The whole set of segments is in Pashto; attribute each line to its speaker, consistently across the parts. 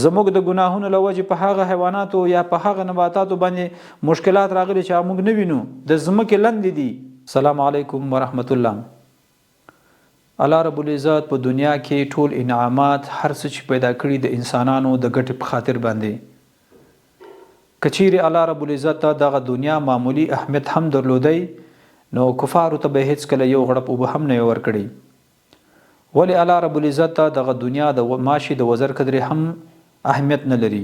Speaker 1: زموږ د ګناهونو له وجې په هغه حیواناتو یا په هغه نباتاتو باندې مشکلات راغلي چې موږ نه وینو، د ځمکې لاندې دي. السلام علیکم ورحمت الله. الله رب العزت په دنیا کې ټول انعامات هر څه چې پیدا کړي د انسانانو د ګټې په خاطر باندې. کچیرې الله رب العزت ته دغه دنیا معمولی اهمیت هم درلودی نو کفارو ته به هیڅ کله یو غړپ اوبه هم نه ورکړي. ولی الله رب العزت ته دغه دنیا د ماشي د وزر قدرې هم اهمیت نه لري.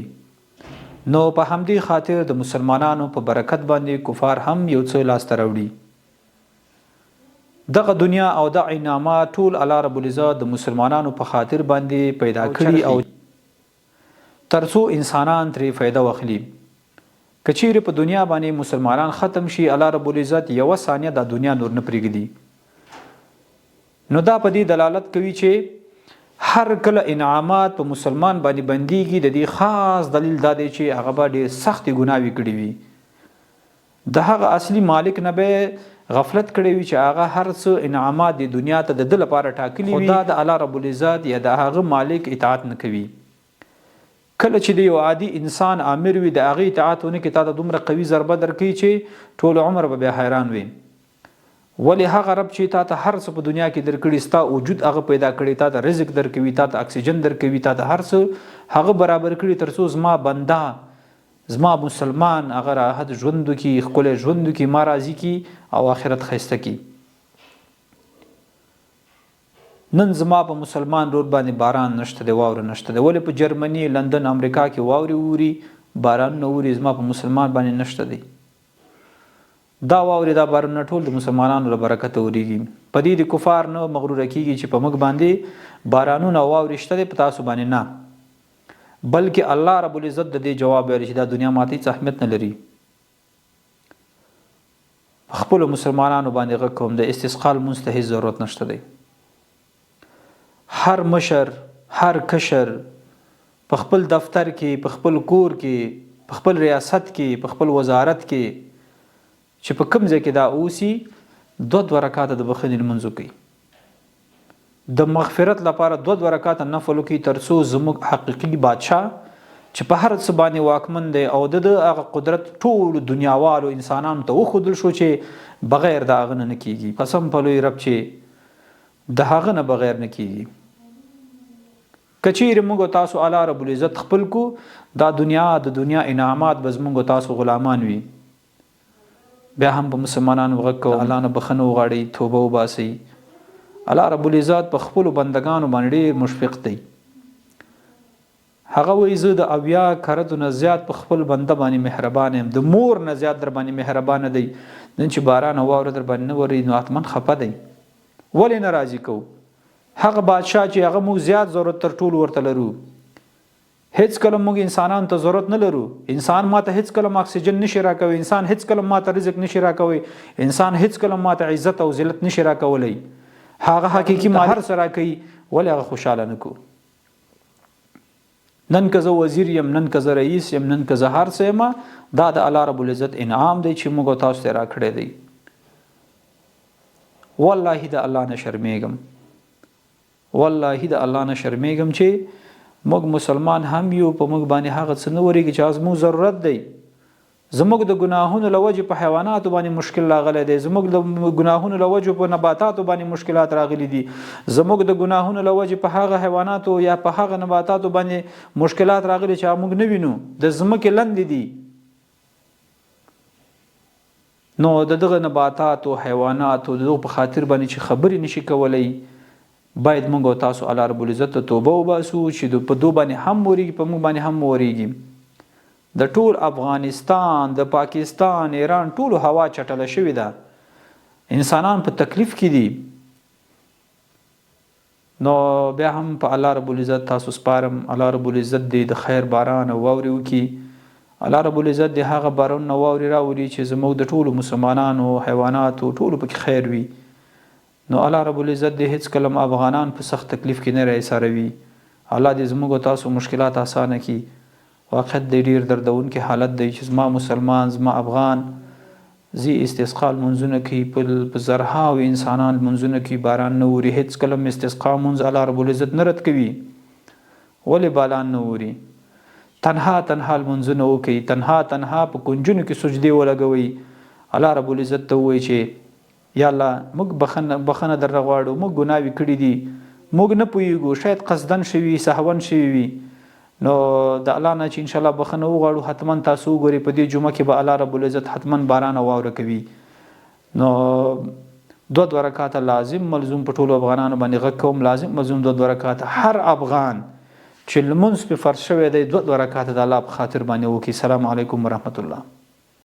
Speaker 1: نو په همدې خاطر د مسلمانانو په برکت باندې کفار هم یو څه لاسته راوړي. دغه دنیا او د انعامات ټول الله رب العزت د مسلمانانو په خاطر باندې پیدا کړي او ترڅو انسانان ترې فایده واخلي. کچیر په دنیا باندې مسلمانان ختم شي، الله رب العزت یو ثانیه د دنیا نور نه پرېږدي. نو دا په دې دلالت کوي چې هر کله انعامات په مسلمان باندې بنديږي، د دې خاص دلیل دا دی چې هغه به ډېر سختې ګناوې کړې وي، د هغه اصلي مالک نه به غفلت کړی وي چې هغه هر څه انعامات د دنیا ته د ده لپاره ټاکلي وي، خو د الله رب العزت یا د هغه مالک اطاعت نه کوي. کله چې د یو عادي انسان امر وي د هغه اطاعت ونه کې، تا ته دومره قوي ضربه درکوي چې ټول عمر به بیا حیران وي. ولی هغه رب چې تا ته هر څه په دنیا کې درکړي، ستا وجود هغه پیدا کړي، تا ته رزق درکوي، تا ته اکسیجن درکوي، تا ته هر څه هغه برابر کړي ترڅو زما بنده، زما مسلمان هغه راحت ژوند وکړي، ښکلی ژوند وکړي، ما راضي کړي او آخرت ښایسته کړي. نن زما په مسلمان رور باندې باران نشته دی، واوره نشته دی. ولې په جرمني، لندن، امریکا کې واورې اوري، باران نه اوري، زما په مسلمان باندې نشته دی. دا واورې دا باران ټول د مسلمانانو له برکته اورېږي. په دې د کفار نه مغروره کېږي چې په موږ باندې بارانونه او واورې شته دی، په تاسو باندې نه، بلکې الله رب العزت د دې جواب ویلی چې دا دنیا ماته هېڅ اهمیت نه لري. خپلو مسلمانانو باندې غږ کوم، د استسقا لمونځ ته هېڅ ضرورت نشته دی. هر مشر، هر کشر په خپل دفتر کې، په خپل کور کې، په خپل ریاست کې، په خپل وزارت کې چې په کوم ځای کې دا اوسي، دوه رکعاته د بخښنې لمونځ وکړي، د مغفرت لپاره دوه رکعاته نفل وکړي، ترڅو زموږ حقیقي بادشاه چې په هر څه باندې واکمن دی او د هغه قدرت ټول دنیاوالو انسانانو ته وښودل شو چې بغیر د هغه نه کېږي. قسم په لوی رب چې د هغه نه بغیر نه کېږي. کچیر موږ تاسو الله رب العزت خپل کو، دا دنیا د دنیا انعامات به زموږ تاسو غلامان وي. بیا هم په مسلمانانو غږ کوو، الله نه بخښنه وغواړئ، توبه وباسئ. الله رب العزت په خپلو بندګانو باندې ډېر مشفق دی. هغه وایي زه د 80 کرتو نه زیات په خپل بنده باندې مهربان یم، د مور نه زیات در باندې مهربانه دی. نن چې باران او واوره در باندې نه وري نو حتما خفه دی. ولې نه راضي کوو؟ هغه بادشاه چې هغه موږ زیات ضرورت تر ټولو ورته لرو، هیڅ کله موږ انسانانو ته ضرورت نه لرو. انسان ماته هیڅ کله اکسیجن نشي راکوي، انسان هیڅ کله ماته رزق نشي راکوي، انسان هیڅ کله ماته عزت او ذلت نشي راکولی. هغه حقیقي مالک هر څه راکوي، ولې هغه خوشحاله نه کو؟ نن که زه وزیر یم، نن که زه رئیس یم، نن که زه هر څه یم، دا د الله رب العزت انعام دی چې موږ تاسو ته راکړی دی. والله د الله نه شرمېږم، والله د الله نه شرمېږم چې موږ مسلمان هم یو، په موږ باندې هغه څه نه ورېږي چې زموږ ضرورت دی. زموږ د ګناهونو له وجې په حیواناتو باندې مشکل راغلی دی، زموږ د ګناهونو له وجې په نباتاتو باندې مشکلات راغلي دي، زموږ د ګناهونو له وجې په هغه حیواناتو یا په هغه نباتاتو باندې مشکلات راغلي چې موږ نه وینو، د ځمکې لاندې دي. نو د دغه نباتاتو، حیواناتو دغه په خاطر باندې چې خبرې نشي کولی، باید موږ او تاسو الله رب العزت ته توبه وباسو چې په دو باندې هم ورېږي، په موږ باندې هم ورېږي. د ټول افغانستان، د پاکستان، ایران ټولو هوا چټله شوې ده، انسانان په تکلیف کې دي. نو بیا هم په الله رب العزت تاسو سپارم، الله رب العزت دې د خیر باران او واورې وکړي، الله رب العزت دې هغه باران او واورې راوړي چې زموږ د ټولو مسلمانانو، حیواناتو ټولو پکې خیر وي. نو الله رب العزت دې هیڅ کلم افغانان په سخت تکلیف کې نه راایساروي. الله دې زموږ تاسو مشکلات اسانه کړي. واقعیت دې ډېر دردونکي حالت دی چې زما مسلمان، زما افغان زی استسقا لمونځونه کوي، په زرهاو انسانان لمونځونه کوي، باران نه وري، هیڅ کلم استسقا مونځ الله رب العزت نه رد کوي. ولې باران نه وري؟ تنها تنها لمونځونه وکړئ، تنها تنها په کنجونو کې سجدې ولګوئ. الله رب العزت ته ووایي چې یا الله موږ بخنه درنه غواړو، موږ ګناوې کړي دي، موږ نه پوهېږو، شاید قصدن شوي سهون شوي وي. نو د الله نه چې انشاءالله بخنه وغواړو، حتما تاسو وګورئ په دې جمعه کې به الله رب العزت حتما باران او واوره کوي. نو 2 رکعاته لازم ملزوم په ټولو افغانانو باندې غږ کوم، لازم ملزوم 2 رکعاته هر افغان چې لمونځ په فرض شوی دی 2 رکعاته د الله په خاطر باندې وکړي. السلام علیکم ورحمت الله.